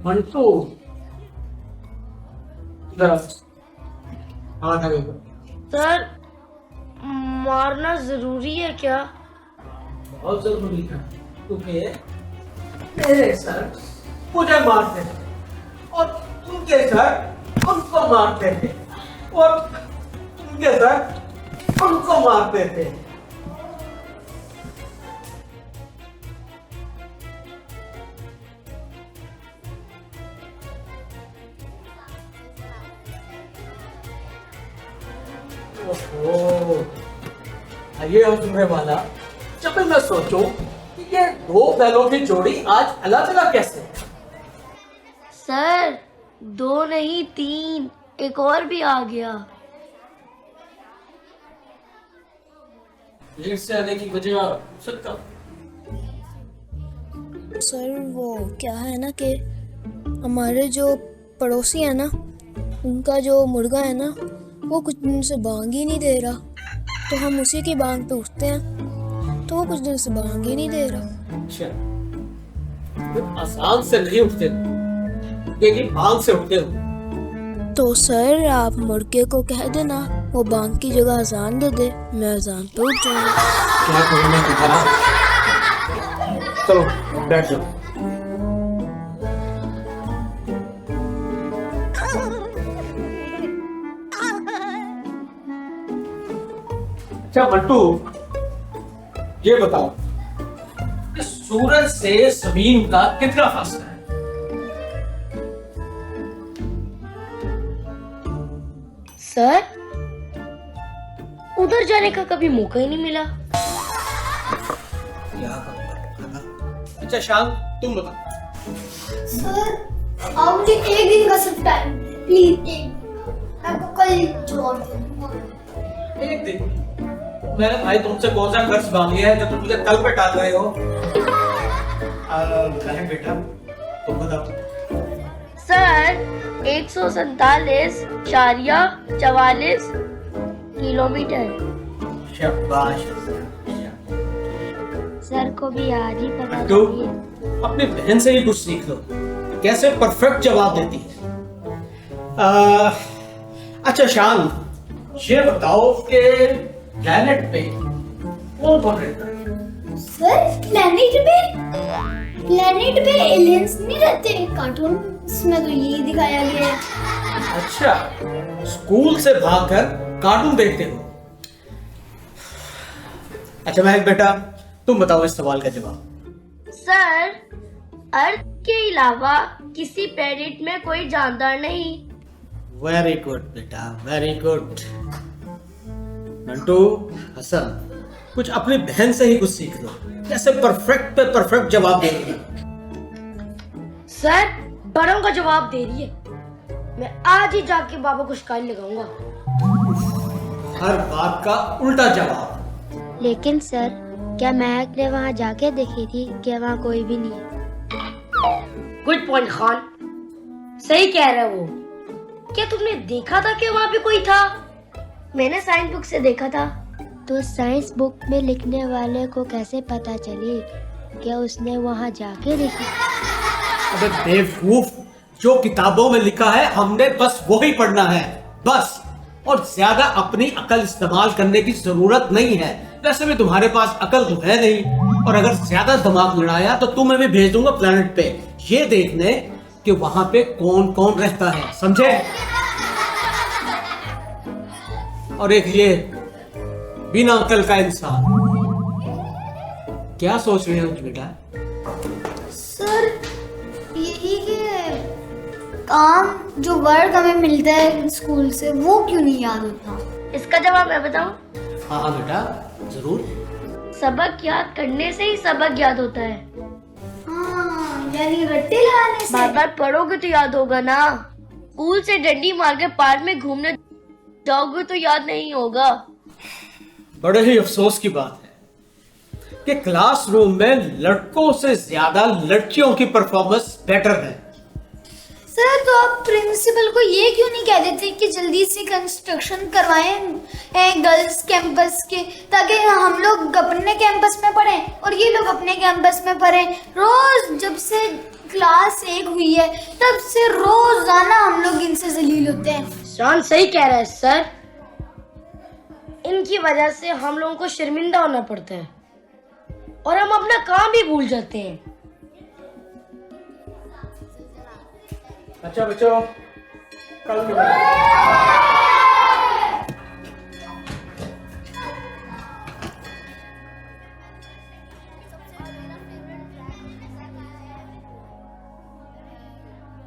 Mantu sir, मारना जरूरी है क्या? बहुत जरूरी था क्योंकि मेरे सर मुझे मारते थे और तुमके सर उनको मारते थे और तुमके सर उनको मारते थे। ओहो, ये अब तुम्हें वाला जब भी मैं सोचूं कि ये दो बैलों की जोड़ी आज अलग अलग कैसे? सर, 2 नहीं 3, एक और भी आ गया। लेट से आने की वजह सकता। सर वो क्या है ना कि हमारे जो पड़ोसी है ना, उनका जो मुर्गा है ना, वो कुछ दिन से बांग ही नहीं दे रहा। तो हम उसी की बांग पे उठते हैं, तो वो कुछ दिन से बांग ही नहीं दे रहा। अच्छा, आसान से नहीं उठते, लेकिन बांग से उठते हो। तो सर आप मुर्गे को कह देना वो बांग की जगह अजान दे दे, मैं अजान पे उठ जाऊंगा। क्या करूँ मैं तुम्हारा? चलो बैठ जाओ। अच्छा मंटू, ये बताओ कि सूरज से जमीन का कितना फासला है? सर, उधर जाने का कभी मौका ही नहीं मिला। अच्छा शाम, तुम बताओ। सर आप मुझे एक दिन का सिर्फ टाइम प्लीज, मैं आपको कल जवाब दे दूंगा। एक दिन? मैंने भाई तुमसे कौन सा कर्ज मांग लिया है जो तुम मुझे कल पे टाल रहे हो? कहे बेटा, तुम बताओ। Sir, 147.44 kilometre. शाबाश। सर को भी आज ही पता तो चली है। अपनी बहन से ही कुछ सीख लो, कैसे परफेक्ट जवाब देती है। अच्छा शान, ये बताओ कि प्लैनेट पे कौन कौन रहता है? सर प्लेनेट पे एलियंस नहीं रहते, कार्टून में तो यही दिखाया गया है। अच्छा, स्कूल से भागकर कार्टून देखते हो। अच्छा महक बेटा, तुम बताओ इस सवाल का जवाब। सर, अर्थ के अलावा किसी प्लेनेट में कोई जानदार नहीं। वेरी गुड बेटा, वेरी गुड। मंटू, हसन, कुछ अपनी बहन से ही कुछ सीख लो, कैसे परफेक्ट पे परफेक्ट जवाब देंगे। सर, बड़ों का जवाब दे रही है। मैं आज ही जाके बाबा को शिकायत लगाऊंगा। हर बात का उल्टा जवाब। लेकिन सर, क्या महक ने वहाँ जाके देखी थी कि वहाँ कोई भी नहीं है? गुड पॉइंट खान, सही कह रहा है वो। क्या तुमने देखा था कि वहाँ पे कोई था? मैंने साइंस बुक से देखा था। तो साइंस बुक में लिखने वाले को कैसे पता चले क्या उसने वहाँ जाके देखी? अबे बेवकूफ, जो किताबों में लिखा है हमने बस वो ही पढ़ना है, बस। और ज्यादा अपनी अकल इस्तेमाल करने की जरूरत नहीं है। वैसे भी तुम्हारे पास अकल तो है नहीं, और अगर ज्यादा दिमाग लड़ाया तो तुम्हें भी भेज दूंगा प्लेनेट पे, ये देखने कि वहां पे कौन कौन रहता है, समझे? और एक ये बिना अकल का इंसान। क्या सोच रहे हो बेटा? सर यही कि काम जो वर्क हमें मिलता है स्कूल से वो क्यों नहीं याद होता? इसका जवाब मैं बताऊं? हाँ हाँ बेटा, जरूर। सबक याद करने से ही सबक याद होता है। हाँ, यानी रट्टे लगाने से। बार बार पढ़ोगे तो याद होगा ना। स्कूल से डंडी मार के पार्क में घूमने जाओगे तो याद नहीं होगा। बड़े ही अफसोस की बात है कि क्लासरूम में लड़कों से ज्यादा लड़कियों की परफॉर्मेंस बेटर है। सर तो आप प्रिंसिपल को ये क्यों नहीं कह देते कि जल्दी से कंस्ट्रक्शन करवाएं गर्ल्स कैंपस के, ताकि हम लोग अपने कैंपस में पढ़ें और ये लोग अपने कैंपस में पढ़ें। रोज जब से क्लास 1 हुई है तब से रोजाना हम लोग इनसे जलील होते हैं। शान सही कह रहा है सर, इनकी वजह से हम लोगों को शर्मिंदा होना पड़ता है और हम अपना काम भी भूल जाते हैं। अच्छा बच्चों, कल मिलेंगे।